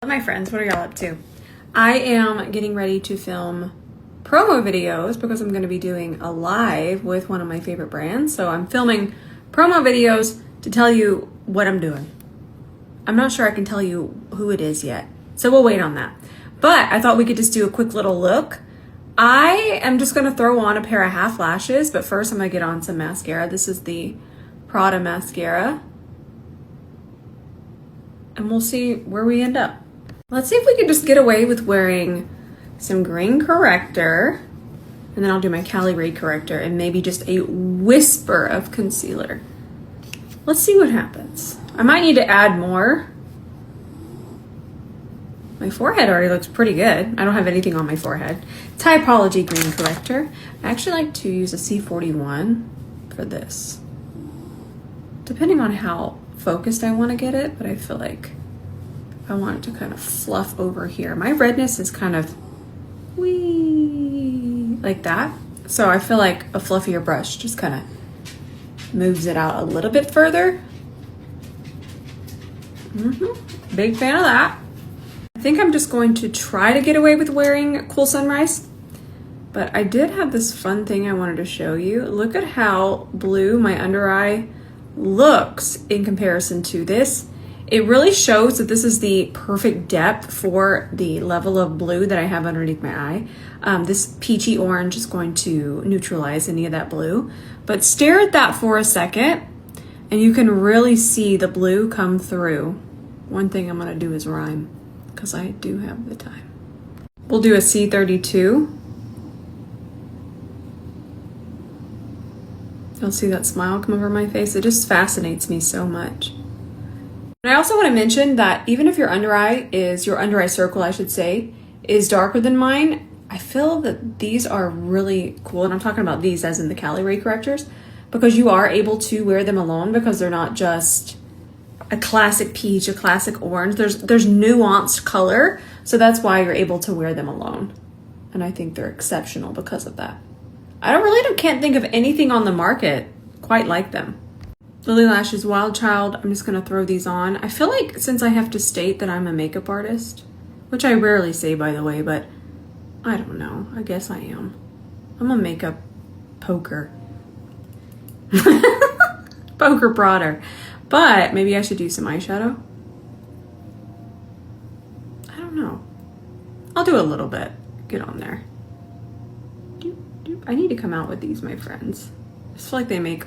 My friends, what are y'all up to? I am getting ready to film promo videos because I'm going to be doing a live with one of my favorite brands. So I'm filming promo videos to tell you what I'm doing. I'm not sure I can tell you who it is yet, so we'll wait on that. But I thought we could just do a quick little look. I am just going to throw on a pair of half lashes, but first I'm going to get on some mascara. This is the Prada mascara. And we'll see where we end up. Let's see if we can just get away with wearing some green corrector, and then I'll do my Cali corrector and maybe just a whisper of concealer. Let's see what happens. I might need to add more. My forehead already looks pretty good. I don't have anything on my forehead. Typology green corrector. I actually like to use a C41 for this, depending on how focused I want to get it, but I feel like I want it to kind of fluff over here. My redness is kind of wee like that. So I feel like a fluffier brush just kind of moves it out a little bit further. Big fan of that. I think I'm just going to try to get away with wearing Cool Sunrise, but I did have this fun thing I wanted to show you. Look at how blue my under eye looks in comparison to this. It really shows that this is the perfect depth for the level of blue that I have underneath my eye. This peachy orange is going to neutralize any of that blue, but stare at that for a second and you can really see the blue come through. One thing I'm going to do is rhyme because I do have the time. We'll do a C32. You'll see that smile come over my face. It just fascinates me so much. And I also want to mention that even if your under eye circle, I should say, is darker than mine, I feel that these are really cool. And I'm talking about these as in the Cali correctors, because you are able to wear them alone because they're not just a classic peach, a classic orange. There's nuanced color. So that's why you're able to wear them alone. And I think they're exceptional because of that. I can't think of anything on the market quite like them. Lily Lashes Wild Child, I'm just gonna throw these on. I feel like since I have to state that I'm a makeup artist, which I rarely say by the way, but I don't know, I guess I am. I'm a makeup poker. Poker prodder. But maybe I should do some eyeshadow. I don't know. I'll do a little bit. Get on there. I need to come out with these, my friends. I just feel like they make,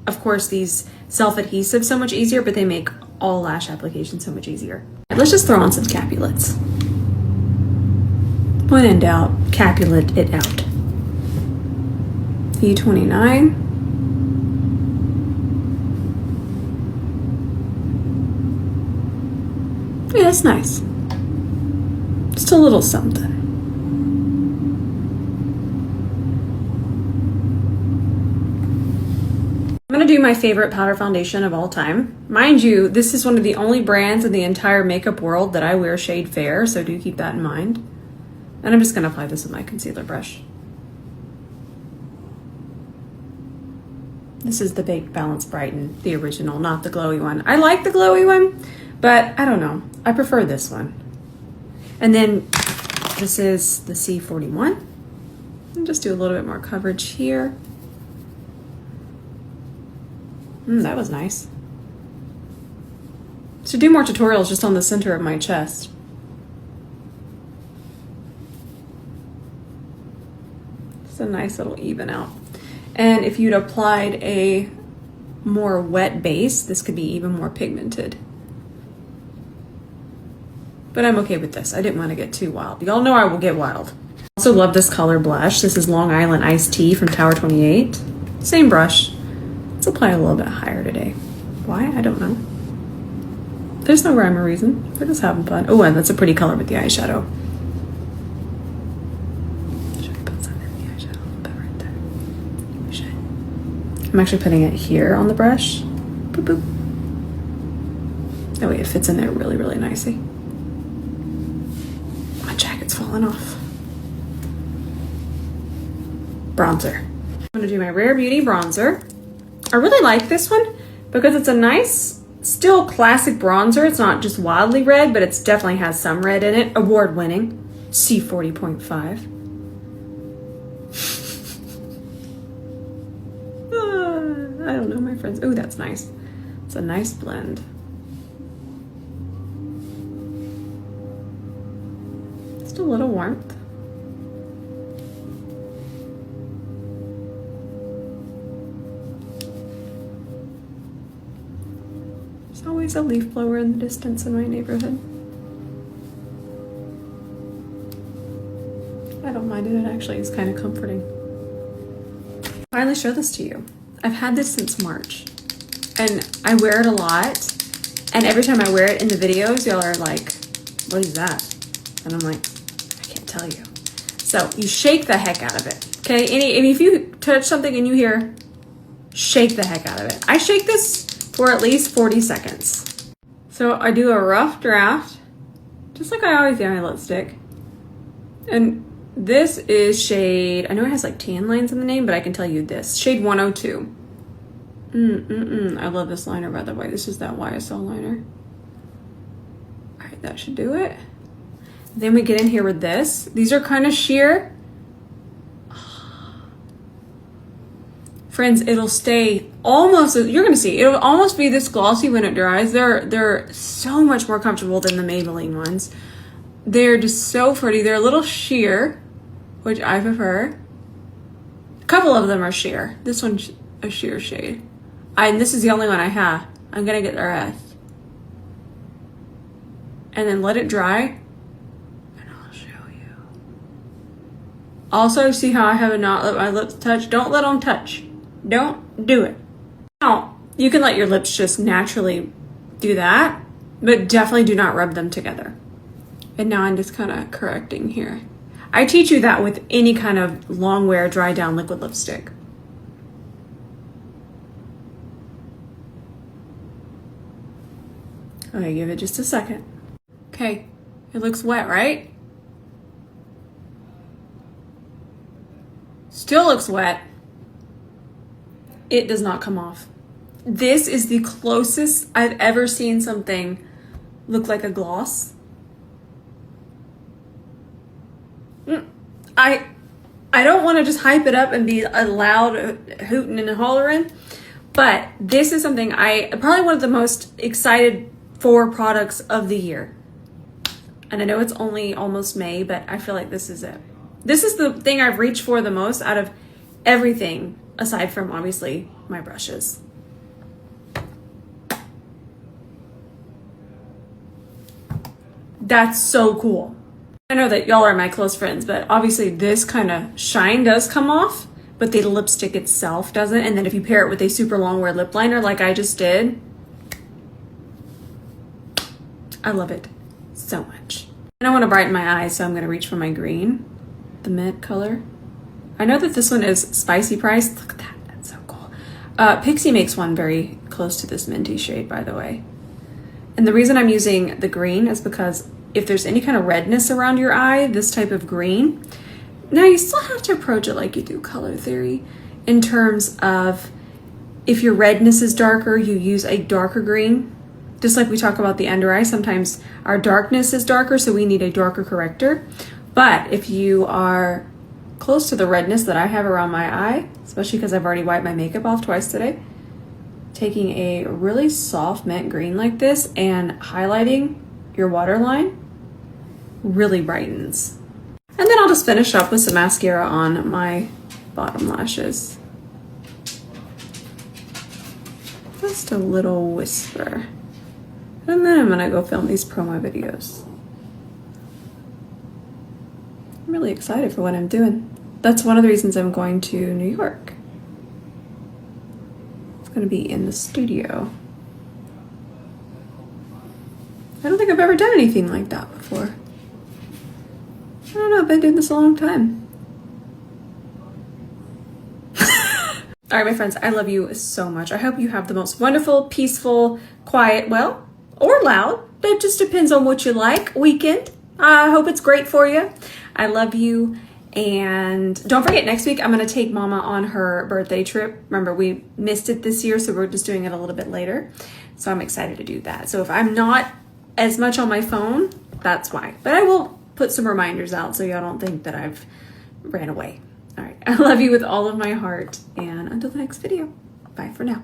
of course, these self-adhesive so much easier, but they make all lash applications so much easier. Let's just throw on some Capulets. When in doubt, Capulet it out. E29. Yeah, that's nice. Just a little something. I'm gonna do my favorite powder foundation of all time. Mind you, this is one of the only brands in the entire makeup world that I wear shade Fair, so do keep that in mind. And I'm just gonna apply this with my concealer brush. This is the Baked Balance-n-Brighten, the original, not the glowy one. I like the glowy one, but I don't know. I prefer this one. And then this is the C41. And just do a little bit more coverage here. That was nice. So do more tutorials just on the center of my chest. Just a nice little even out. And if you'd applied a more wet base, this could be even more pigmented. But I'm okay with this. I didn't want to get too wild. Y'all know I will get wild. I also love this color blush. This is Long Island Iced Tea from Tower 28. Same brush. Let's apply a little bit higher today. Why? I don't know. There's no rhyme or reason. We're just having fun. Oh, and that's a pretty color with the eyeshadow. Should we put some in the eyeshadow? A little bit right there. We should. I'm actually putting it here on the brush. Boop, boop. That way it fits in there really, really nicely. My jacket's falling off. Bronzer. I'm gonna do my Rare Beauty bronzer. I really like this one because it's a nice still classic bronzer. It's not just wildly red, but it definitely has some red in it. Award-winning. C40.5. I don't know, my friends. Oh, that's nice. It's a nice blend. Just a little warmth. There's always a leaf blower in the distance in my neighborhood. I don't mind it. It actually is kind of comforting. Finally show this to you. I've had this since March and I wear it a lot, and every time I wear it in the videos, y'all are like, what is that? And I'm like, I can't tell you. So you shake the heck out of it, okay? If you touch something and you hear, shake the heck out of it. I shake this for at least 40 seconds. So I do a rough draft, just like I always do my lipstick. And this is shade, I know it has like tan lines in the name, but I can tell you this, shade 102. I love this liner, by the way. This is that YSL liner. All right, that should do it. Then we get in here with this. These are kind of sheer. Friends, it'll stay almost, you're gonna see, it'll almost be this glossy when it dries. They're so much more comfortable than the Maybelline ones. They're just so pretty. They're a little sheer, which I prefer. A couple of them are sheer. This one's a sheer shade. And this is the only one I have. I'm gonna get the rest. And then let it dry, and I'll show you. Also, see how I have not let my lips touch? Don't let them touch. Don't do it. Now, you can let your lips just naturally do that, but definitely do not rub them together. And now I'm just kind of correcting here. I teach you that with any kind of long wear, dry down liquid lipstick. Okay, give it just a second. Okay, it looks wet, right? Still looks wet. It does not come off. This is the closest I've ever seen something look like a gloss. I don't want to just hype it up and be a loud hooting and hollering, but this is something probably one of the most excited for products of the year. And I know it's only almost May, but I feel like this is it. This is the thing I've reached for the most out of everything, aside from obviously my brushes. That's so cool. I know that y'all are my close friends, but obviously this kind of shine does come off, but the lipstick itself doesn't. And then if you pair it with a super long wear lip liner like I just did, I love it so much. And I want to brighten my eyes, so I'm going to reach for my green, the mint color. I know that this one is spicy priced. Look at that, that's so cool. Pixie makes one very close to this minty shade, by the way. And the reason I'm using the green is because if there's any kind of redness around your eye, this type of green, now you still have to approach it like you do color theory in terms of if your redness is darker, you use a darker green. Just like we talk about the under eye, sometimes our darkness is darker, so we need a darker corrector. But if you are close to the redness that I have around my eye, especially because I've already wiped my makeup off twice today, taking a really soft mint green like this and highlighting your waterline really brightens. And then I'll just finish up with some mascara on my bottom lashes. Just a little whisper. And then I'm gonna go film these promo videos. I'm really excited for what I'm doing. That's one of the reasons I'm going to New York. It's gonna be in the studio. I don't think I've ever done anything like that before. I don't know, I've been doing this a long time. All right, my friends, I love you so much. I hope you have the most wonderful, peaceful, quiet, well, or loud. That just depends on what you like. Weekend. I hope it's great for you. I love you, And don't forget, next week I'm going to take Mama on her birthday trip. Remember, we missed it this year, so we're just doing it a little bit later. So I'm excited to do that. So if I'm not as much on my phone, that's why. But I will put some reminders out so y'all don't think that I've ran away. All right, I love you with all of my heart, and until the next video, bye for now.